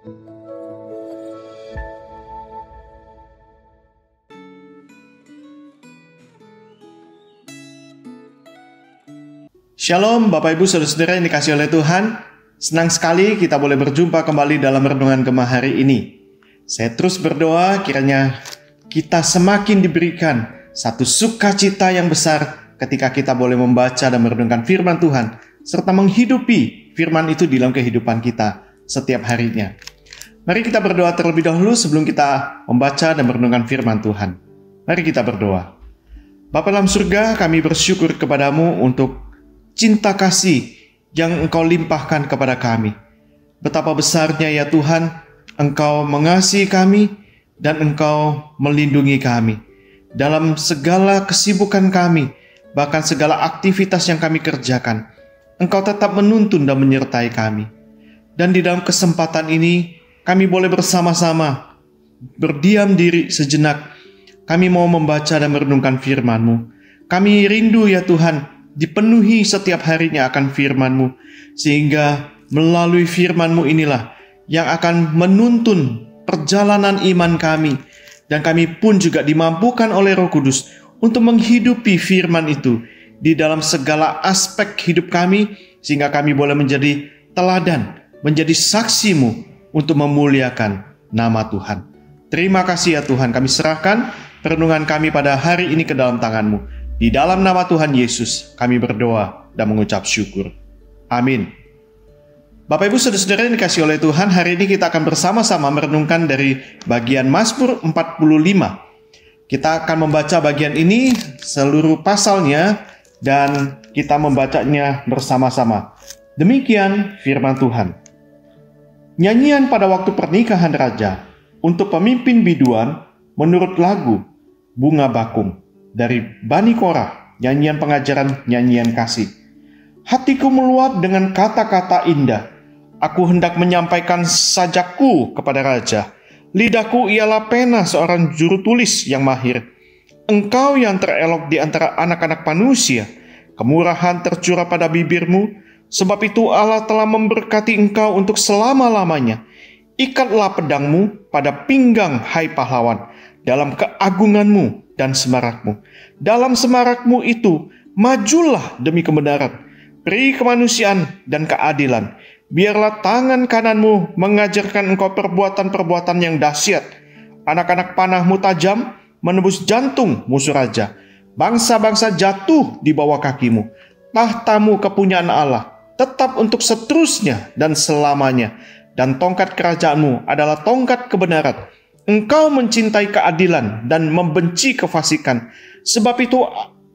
Shalom Bapak Ibu Saudara-saudara yang dikasihi oleh Tuhan. Senang sekali kita boleh berjumpa kembali dalam renungan Gema hari ini. Saya terus berdoa kiranya kita semakin diberikan satu sukacita yang besar ketika kita boleh membaca dan merenungkan firman Tuhan, serta menghidupi firman itu di dalam kehidupan kita setiap harinya. Mari kita berdoa terlebih dahulu sebelum kita membaca dan merenungkan firman Tuhan. Mari kita berdoa. Bapa dalam surga, kami bersyukur kepadamu untuk cinta kasih yang Engkau limpahkan kepada kami. Betapa besarnya ya Tuhan, Engkau mengasihi kami dan Engkau melindungi kami. Dalam segala kesibukan kami, bahkan segala aktivitas yang kami kerjakan, Engkau tetap menuntun dan menyertai kami. Dan di dalam kesempatan ini, kami boleh bersama-sama berdiam diri sejenak. Kami mau membaca dan merenungkan firman-Mu. Kami rindu ya Tuhan, dipenuhi setiap harinya akan firman-Mu, sehingga melalui firman-Mu inilah yang akan menuntun perjalanan iman kami, dan kami pun juga dimampukan oleh Roh Kudus untuk menghidupi firman itu di dalam segala aspek hidup kami, sehingga kami boleh menjadi teladan, menjadi saksi-Mu untuk memuliakan nama Tuhan. Terima kasih ya Tuhan, kami serahkan perenungan kami pada hari ini ke dalam tangan-Mu. Di dalam nama Tuhan Yesus, kami berdoa dan mengucap syukur. Amin. Bapak Ibu Saudara-saudara yang dikasihi oleh Tuhan, hari ini kita akan bersama-sama merenungkan dari bagian Mazmur 45. Kita akan membaca bagian ini seluruh pasalnya dan kita membacanya bersama-sama. Demikian firman Tuhan. Nyanyian pada waktu pernikahan raja untuk pemimpin biduan menurut lagu Bunga Bakum. Dari Bani Korah, nyanyian pengajaran nyanyian kasih. Hatiku meluap dengan kata-kata indah. Aku hendak menyampaikan sajakku kepada raja. Lidahku ialah pena seorang juru tulis yang mahir. Engkau yang terelok di antara anak-anak manusia. Kemurahan tercurah pada bibirmu. Sebab itu Allah telah memberkati engkau untuk selama-lamanya. Ikatlah pedangmu pada pinggang, hai pahlawan, dalam keagunganmu dan semarakmu. Dalam semarakmu itu, majulah demi kebenaran, peri kemanusiaan dan keadilan. Biarlah tangan kananmu mengajarkan engkau perbuatan-perbuatan yang dahsyat. Anak-anak panahmu tajam, menembus jantung musuh raja. Bangsa-bangsa jatuh di bawah kakimu. Tahtamu kepunyaan Allah, tetap untuk seterusnya dan selamanya. Dan tongkat kerajaanmu adalah tongkat kebenaran. Engkau mencintai keadilan dan membenci kefasikan. Sebab itu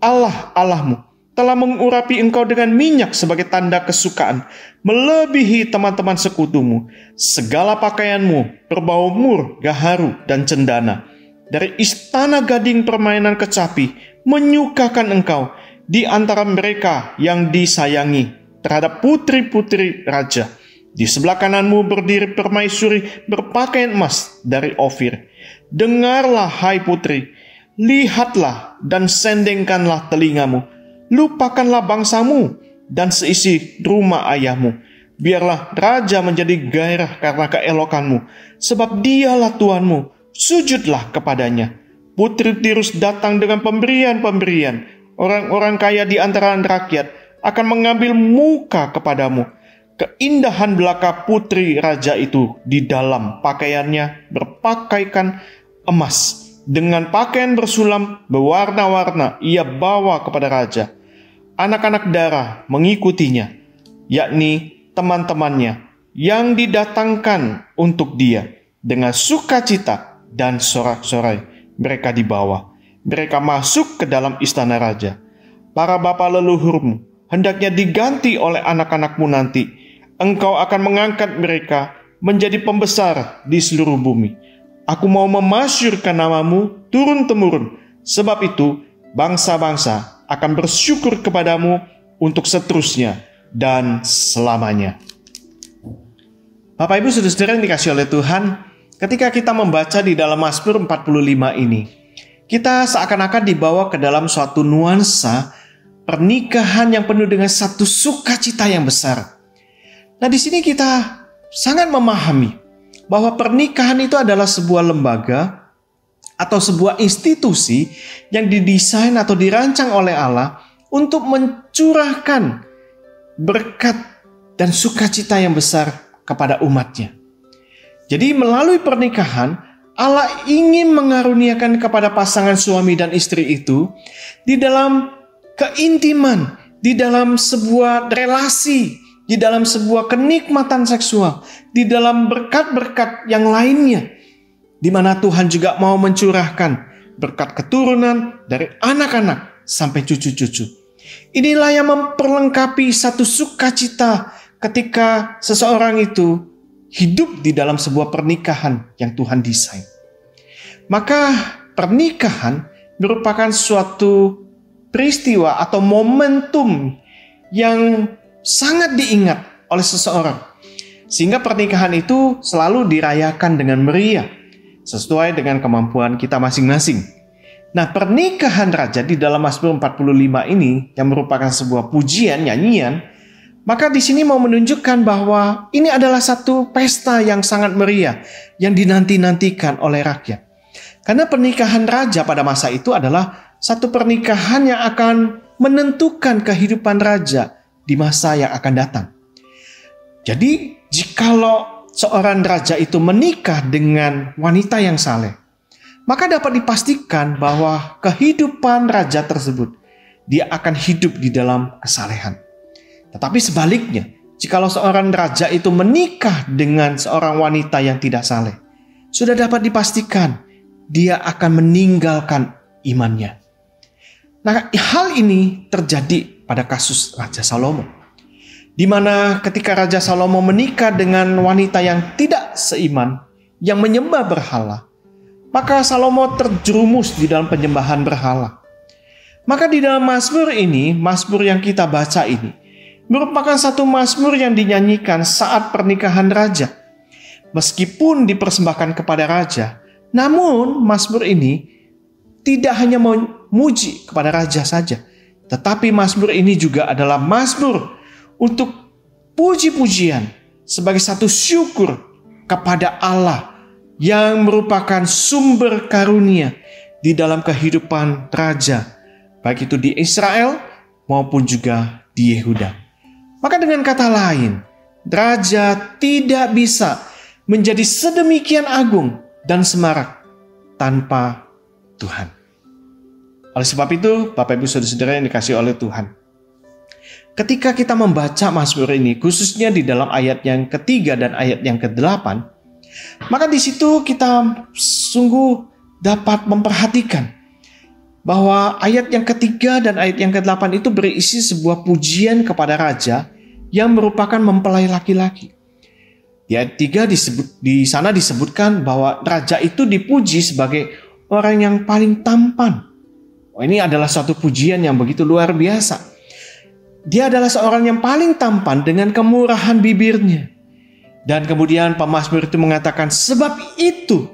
Allah Allahmu telah mengurapi engkau dengan minyak sebagai tanda kesukaan, melebihi teman-teman sekutumu. Segala pakaianmu berbau mur, gaharu, dan cendana. Dari istana gading permainan kecapi menyukakan engkau di antara mereka yang disayangi terhadap putri-putri raja. Di sebelah kananmu berdiri permaisuri berpakaian emas dari Ofir. Dengarlah hai putri, lihatlah dan sendengkanlah telingamu. Lupakanlah bangsamu dan seisi rumah ayahmu. Biarlah raja menjadi gairah karena keelokanmu, sebab dialah Tuhanmu. Sujudlah kepadanya. Putri Tirus datang dengan pemberian-pemberian. Orang-orang kaya di antara rakyat akan mengambil muka kepadamu. Keindahan belaka putri raja itu di dalam pakaiannya berpakaikan emas. Dengan pakaian bersulam berwarna-warna ia bawa kepada raja. Anak-anak darah mengikutinya, yakni teman-temannya yang didatangkan untuk dia. Dengan sukacita dan sorak-sorai mereka dibawa. Mereka masuk ke dalam istana raja. Para bapa leluhurmu hendaknya diganti oleh anak-anakmu nanti. Engkau akan mengangkat mereka menjadi pembesar di seluruh bumi. Aku mau memasyurkan namamu turun-temurun. Sebab itu bangsa-bangsa akan bersyukur kepadamu untuk seterusnya dan selamanya. Bapak Ibu Saudara-saudara yang dikasihi oleh Tuhan, ketika kita membaca di dalam Mazmur 45 ini, kita seakan-akan dibawa ke dalam suatu nuansa pernikahan yang penuh dengan satu sukacita yang besar. Nah, di sini kita sangat memahami bahwa pernikahan itu adalah sebuah lembaga atau sebuah institusi yang didesain atau dirancang oleh Allah untuk mencurahkan berkat dan sukacita yang besar kepada umatnya. Jadi melalui pernikahan, Allah ingin mengaruniakan kepada pasangan suami dan istri itu di dalam keintiman, di dalam sebuah relasi, di dalam sebuah kenikmatan seksual, di dalam berkat-berkat yang lainnya, di mana Tuhan juga mau mencurahkan berkat keturunan dari anak-anak sampai cucu-cucu. Inilah yang memperlengkapi satu sukacita ketika seseorang itu hidup di dalam sebuah pernikahan yang Tuhan desain. Maka pernikahan merupakan suatu peristiwa atau momentum yang sangat diingat oleh seseorang. Sehingga pernikahan itu selalu dirayakan dengan meriah, sesuai dengan kemampuan kita masing-masing. Nah, pernikahan raja di dalam Mazmur 45 ini yang merupakan sebuah pujian, nyanyian, maka di sini mau menunjukkan bahwa ini adalah satu pesta yang sangat meriah yang dinanti-nantikan oleh rakyat. Karena pernikahan raja pada masa itu adalah satu pernikahan yang akan menentukan kehidupan raja di masa yang akan datang. Jadi, jikalau seorang raja itu menikah dengan wanita yang saleh, maka dapat dipastikan bahwa kehidupan raja tersebut dia akan hidup di dalam kesalehan. Tetapi sebaliknya, jikalau seorang raja itu menikah dengan seorang wanita yang tidak saleh, sudah dapat dipastikan dia akan meninggalkan imannya. Nah, hal ini terjadi pada kasus Raja Salomo, di mana ketika Raja Salomo menikah dengan wanita yang tidak seiman, yang menyembah berhala, maka Salomo terjerumus di dalam penyembahan berhala. Maka di dalam Mazmur ini, Mazmur yang kita baca ini, merupakan satu Mazmur yang dinyanyikan saat pernikahan raja. Meskipun dipersembahkan kepada raja, namun Mazmur ini tidak hanya memuji kepada raja saja, tetapi Mazmur ini juga adalah Mazmur untuk puji-pujian sebagai satu syukur kepada Allah yang merupakan sumber karunia di dalam kehidupan raja, baik itu di Israel maupun juga di Yehuda. Maka dengan kata lain, raja tidak bisa menjadi sedemikian agung dan semarak tanpa Tuhan. Oleh sebab itu, Bapak Ibu Saudara-saudara yang dikasihi oleh Tuhan, ketika kita membaca Mazmur ini, khususnya di dalam ayat yang ketiga dan ayat yang ke-8, maka di situ kita sungguh dapat memperhatikan bahwa ayat yang ketiga dan ayat yang ke-8 itu berisi sebuah pujian kepada raja yang merupakan mempelai laki-laki. Di ayat 3 di sana disebutkan bahwa raja itu dipuji sebagai orang yang paling tampan. Ini adalah satu pujian yang begitu luar biasa. Dia adalah seorang yang paling tampan dengan kemurahan bibirnya. Dan kemudian pemazmur itu mengatakan, sebab itu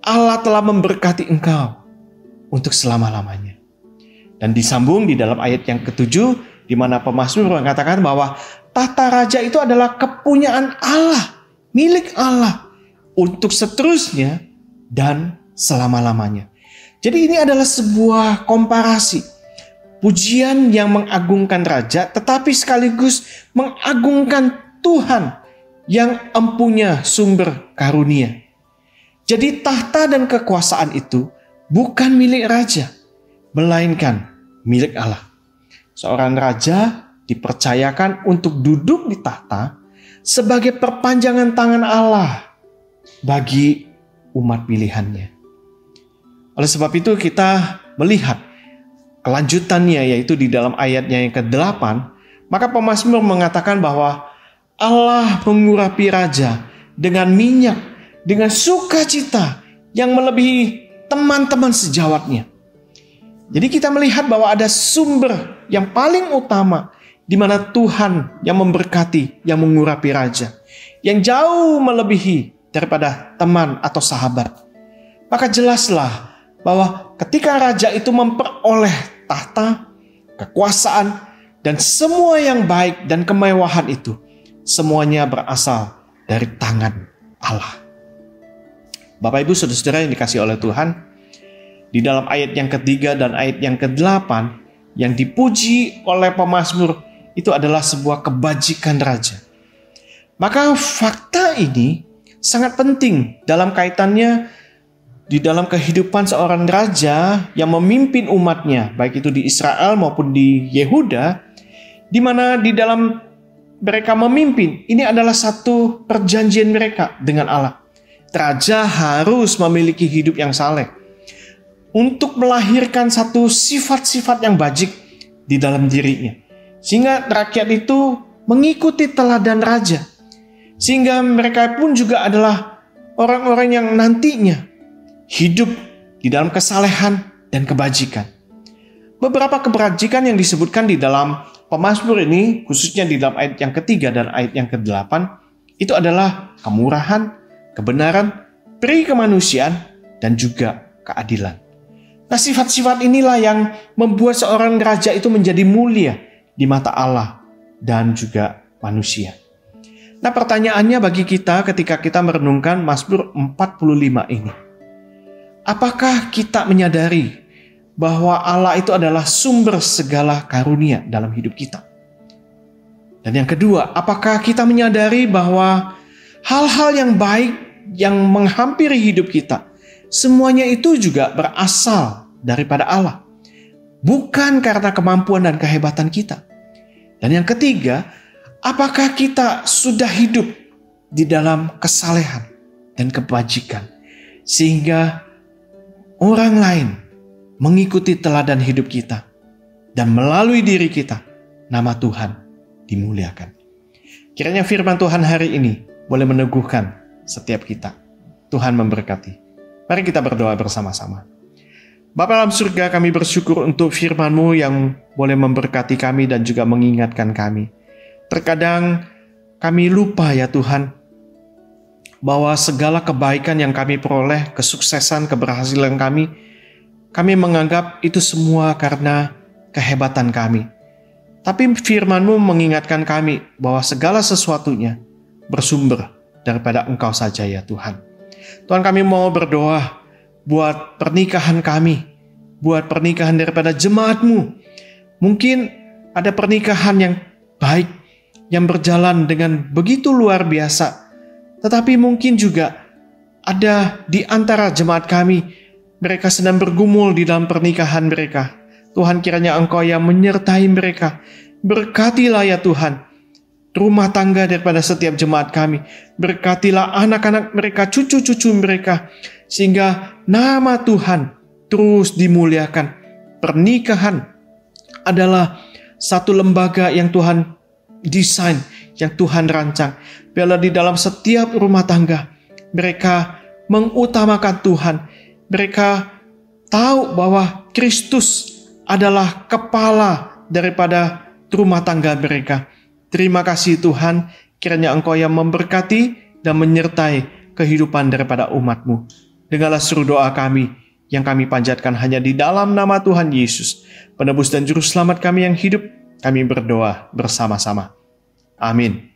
Allah telah memberkati engkau untuk selama-lamanya. Dan disambung di dalam ayat yang ke-7, di mana pemazmur mengatakan bahwa tahta raja itu adalah kepunyaan Allah, milik Allah, untuk seterusnya dan selama-lamanya. Jadi ini adalah sebuah komparasi. Pujian yang mengagungkan raja, tetapi sekaligus mengagungkan Tuhan yang empunya sumber karunia. Jadi tahta dan kekuasaan itu bukan milik raja, melainkan milik Allah. Seorang raja dipercayakan untuk duduk di tahta sebagai perpanjangan tangan Allah bagi umat pilihannya. Oleh sebab itu kita melihat kelanjutannya, yaitu di dalam ayatnya yang ke-8, maka pemazmur mengatakan bahwa Allah mengurapi raja dengan minyak, dengan sukacita yang melebihi teman-teman sejawatnya. Jadi kita melihat bahwa ada sumber yang paling utama di mana Tuhan yang memberkati, yang mengurapi raja, yang jauh melebihi daripada teman atau sahabat. Maka jelaslah bahwa ketika raja itu memperoleh tahta, kekuasaan, dan semua yang baik dan kemewahan itu, semuanya berasal dari tangan Allah. Bapak Ibu Saudara-saudara yang dikasihi oleh Tuhan, di dalam ayat yang ketiga dan ayat yang ke-8 yang dipuji oleh pemazmur itu adalah sebuah kebajikan raja. Maka fakta ini sangat penting dalam kaitannya di dalam kehidupan seorang raja yang memimpin umatnya, baik itu di Israel maupun di Yehuda, di mana di dalam mereka memimpin, ini adalah satu perjanjian mereka dengan Allah. Raja harus memiliki hidup yang saleh untuk melahirkan satu sifat-sifat yang bajik di dalam dirinya, sehingga rakyat itu mengikuti teladan raja, sehingga mereka pun juga adalah orang-orang yang nantinya hidup di dalam kesalehan dan kebajikan. Beberapa kebajikan yang disebutkan di dalam pemazmur ini, khususnya di dalam ayat yang ketiga dan ayat yang ke-8, itu adalah kemurahan, kebenaran, peri kemanusiaan, dan juga keadilan. Nah, sifat-sifat inilah yang membuat seorang raja itu menjadi mulia di mata Allah dan juga manusia. Nah, pertanyaannya bagi kita ketika kita merenungkan Mazmur 45 ini, apakah kita menyadari bahwa Allah itu adalah sumber segala karunia dalam hidup kita? Dan yang kedua, apakah kita menyadari bahwa hal-hal yang baik yang menghampiri hidup kita, semuanya itu juga berasal daripada Allah, bukan karena kemampuan dan kehebatan kita? Dan yang ketiga, apakah kita sudah hidup di dalam kesalehan dan kebajikan, sehingga orang lain mengikuti teladan hidup kita, dan melalui diri kita, nama Tuhan dimuliakan. Kiranya firman Tuhan hari ini boleh meneguhkan setiap kita. Tuhan memberkati. Mari kita berdoa bersama-sama. Bapa dalam surga, kami bersyukur untuk firman-Mu yang boleh memberkati kami dan juga mengingatkan kami. Terkadang kami lupa ya Tuhan, bahwa segala kebaikan yang kami peroleh, kesuksesan, keberhasilan kami menganggap itu semua karena kehebatan kami. Tapi firman-Mu mengingatkan kami bahwa segala sesuatunya bersumber daripada Engkau saja ya Tuhan. Tuhan, kami mau berdoa buat pernikahan kami, buat pernikahan daripada jemaat-Mu. Mungkin ada pernikahan yang baik, yang berjalan dengan begitu luar biasa. Tetapi mungkin juga ada di antara jemaat kami, mereka sedang bergumul di dalam pernikahan mereka. Tuhan, kiranya Engkau yang menyertai mereka. Berkatilah ya Tuhan rumah tangga daripada setiap jemaat kami. Berkatilah anak-anak mereka, cucu-cucu mereka, sehingga nama Tuhan terus dimuliakan. Pernikahan adalah satu lembaga yang Tuhan desain, yang Tuhan rancang. Biarlah di dalam setiap rumah tangga mereka mengutamakan Tuhan. Mereka tahu bahwa Kristus adalah kepala daripada rumah tangga mereka. Terima kasih Tuhan, kiranya Engkau yang memberkati dan menyertai kehidupan daripada umat-Mu. Dengarlah seru doa kami yang kami panjatkan hanya di dalam nama Tuhan Yesus, Penebus dan Juru Selamat kami yang hidup. Kami berdoa bersama-sama. Amin.